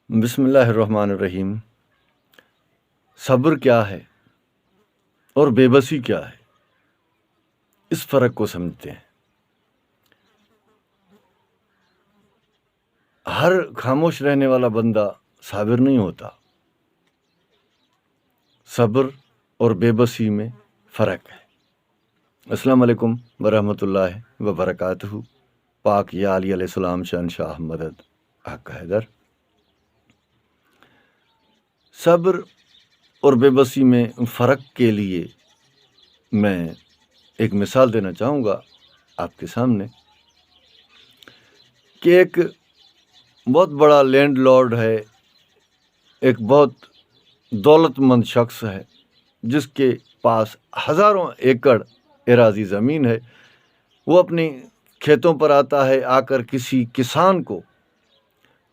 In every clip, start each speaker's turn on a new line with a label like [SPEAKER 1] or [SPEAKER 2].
[SPEAKER 1] بسم اللہ الرحمن الرحیم۔ صبر کیا ہے اور بے بسی کیا ہے، اس فرق کو سمجھتے ہیں۔ ہر خاموش رہنے والا بندہ صابر نہیں ہوتا۔ صبر اور بے بسی میں فرق ہے۔ السلام علیکم ورحمۃ اللہ وبرکاتہ۔ پاک یا علی علیہ السلام شہنشاہ مدد حق حیدر۔ صبر اور بے بسی میں فرق کے لیے میں ایک مثال دینا چاہوں گا آپ کے سامنے کہ ایک بہت بڑا لینڈ لارڈ ہے، ایک بہت دولت مند شخص ہے جس کے پاس ہزاروں ایکڑ اراضی زمین ہے۔ وہ اپنی کھیتوں پر آتا ہے، آ کر کسی کسان کو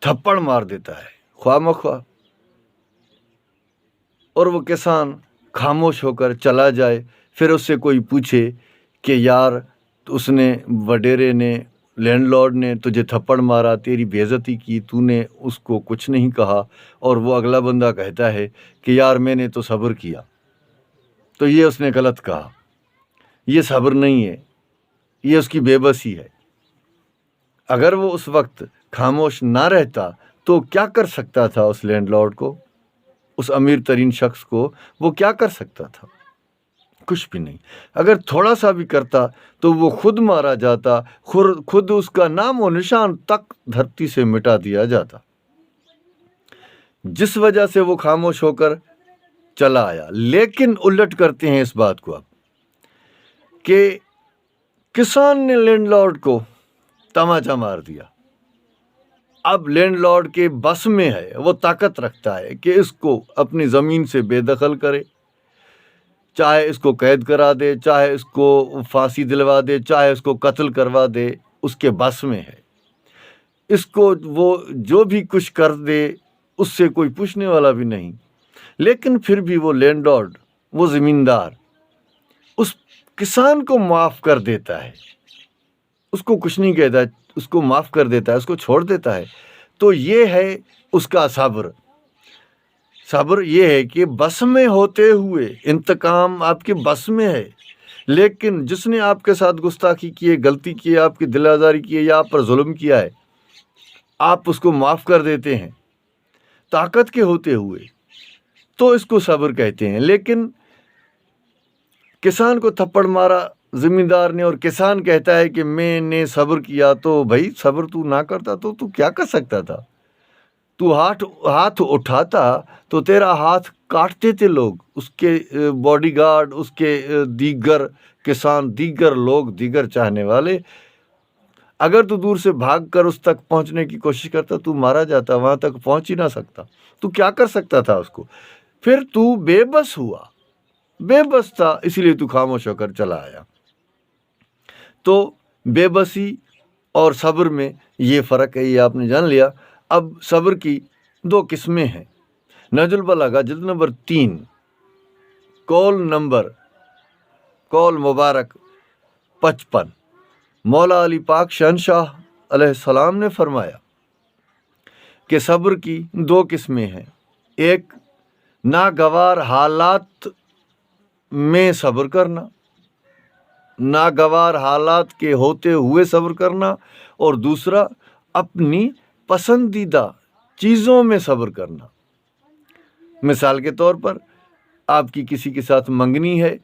[SPEAKER 1] تھپڑ مار دیتا ہے خواہ مخواہ، اور وہ کسان خاموش ہو کر چلا جائے۔ پھر اس سے کوئی پوچھے کہ یار اس نے وڈیرے نے لینڈ لارڈ نے تجھے تھپڑ مارا، تیری بے عزتی کی، تو نے اس کو کچھ نہیں کہا، اور وہ اگلا بندہ کہتا ہے کہ یار میں نے تو صبر کیا، تو یہ اس نے غلط کہا۔ یہ صبر نہیں ہے، یہ اس کی بے بسی ہے۔ اگر وہ اس وقت خاموش نہ رہتا تو کیا کر سکتا تھا؟ اس لینڈ لارڈ کو، اس امیر ترین شخص کو وہ کیا کر سکتا تھا؟ کچھ بھی نہیں۔ اگر تھوڑا سا بھی کرتا تو وہ خود مارا جاتا، خود اس کا نام و نشان تک دھرتی سے مٹا دیا جاتا۔ جس وجہ سے وہ خاموش ہو کر چلا آیا۔ لیکن الٹ کرتے ہیں اس بات کو اب کہ کسان نے لینڈ لارڈ کو تماچا مار دیا۔ اب لینڈ لارڈ کے بس میں ہے، وہ طاقت رکھتا ہے کہ اس کو اپنی زمین سے بے دخل کرے، چاہے اس کو قید کرا دے، چاہے اس کو پھانسی دلوا دے، چاہے اس کو قتل کروا دے، اس کے بس میں ہے۔ اس کو وہ جو بھی کچھ کر دے اس سے کوئی پوچھنے والا بھی نہیں۔ لیکن پھر بھی وہ لینڈ لارڈ، وہ زمیندار اس کسان کو معاف کر دیتا ہے، اس کو کچھ نہیں کہتا، اس کو معاف کر دیتا ہے، اس کو چھوڑ دیتا ہے۔ تو یہ ہے اس کا صبر۔ صبر یہ ہے کہ بس میں ہوتے ہوئے انتقام آپ کے بس میں ہے، لیکن جس نے آپ کے ساتھ گستاخی کی ہے، غلطی کی ہے، آپ کی دل آزاری کی ہے یا آپ پر ظلم کیا ہے، آپ اس کو معاف کر دیتے ہیں طاقت کے ہوتے ہوئے، تو اس کو صبر کہتے ہیں۔ لیکن کسان کو تھپڑ مارا زمیندار نے، اور کسان کہتا ہے کہ میں نے صبر کیا، تو بھائی صبر تو نہ کرتا تو کیا کر سکتا تھا؟ تو ہاتھ اٹھاتا تو تیرا ہاتھ کاٹتے تھے لوگ، اس کے باڈی گارڈ، اس کے دیگر کسان، دیگر لوگ، دیگر چاہنے والے۔ اگر تو دور سے بھاگ کر اس تک پہنچنے کی کوشش کرتا تو مارا جاتا، وہاں تک پہنچ ہی نہ سکتا۔ تو کیا کر سکتا تھا اس کو؟ پھر تو بے بس ہوا، بے بس تھا، اسی لیے تو خاموش ہو کر چلا آیا۔ تو بے بسی اور صبر میں یہ فرق ہے، یہ آپ نے جان لیا۔ اب صبر کی دو قسمیں ہیں۔ نہج البلاغہ جلد نمبر 3 قول مبارک 55، مولا علی پاک شہنشاہ علیہ السلام نے فرمایا کہ صبر کی دو قسمیں ہیں۔ ایک ناگوار حالات میں صبر کرنا، ناگوار حالات کے ہوتے ہوئے صبر کرنا، اور دوسرا اپنی پسندیدہ چیزوں میں صبر کرنا۔ مثال کے طور پر آپ کی کسی کے ساتھ منگنی ہے،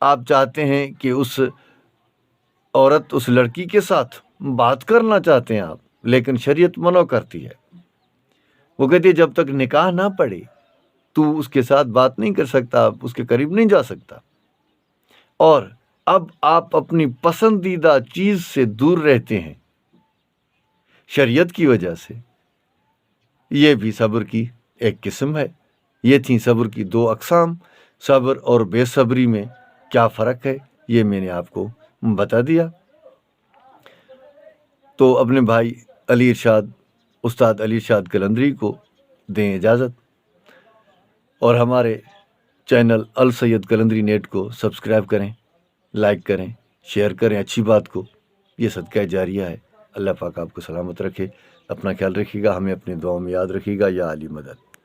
[SPEAKER 1] آپ چاہتے ہیں کہ اس عورت، اس لڑکی کے ساتھ بات کرنا چاہتے ہیں آپ، لیکن شریعت منع کرتی ہے۔ وہ کہتی ہے جب تک نکاح نہ پڑے تو اس کے ساتھ بات نہیں کر سکتا، آپ اس کے قریب نہیں جا سکتا۔ اور اب آپ اپنی پسندیدہ چیز سے دور رہتے ہیں شریعت کی وجہ سے۔ یہ بھی صبر کی ایک قسم ہے۔ یہ تھیں صبر کی دو اقسام۔ صبر اور بے صبری میں کیا فرق ہے، یہ میں نے آپ کو بتا دیا۔ تو اپنے بھائی استاد علی ارشاد قلندری کو دیں اجازت، اور ہمارے چینل السید قلندری نیٹ کو سبسکرائب کریں، لائک کریں، شیئر کریں اچھی بات کو۔ یہ صدقہ جاریہ ہے۔ اللہ پاک آپ کو سلامت رکھے۔ اپنا خیال رکھیے گا, ہمیں اپنی دعاؤں میں یاد رکھیے گا. یا علی مدد.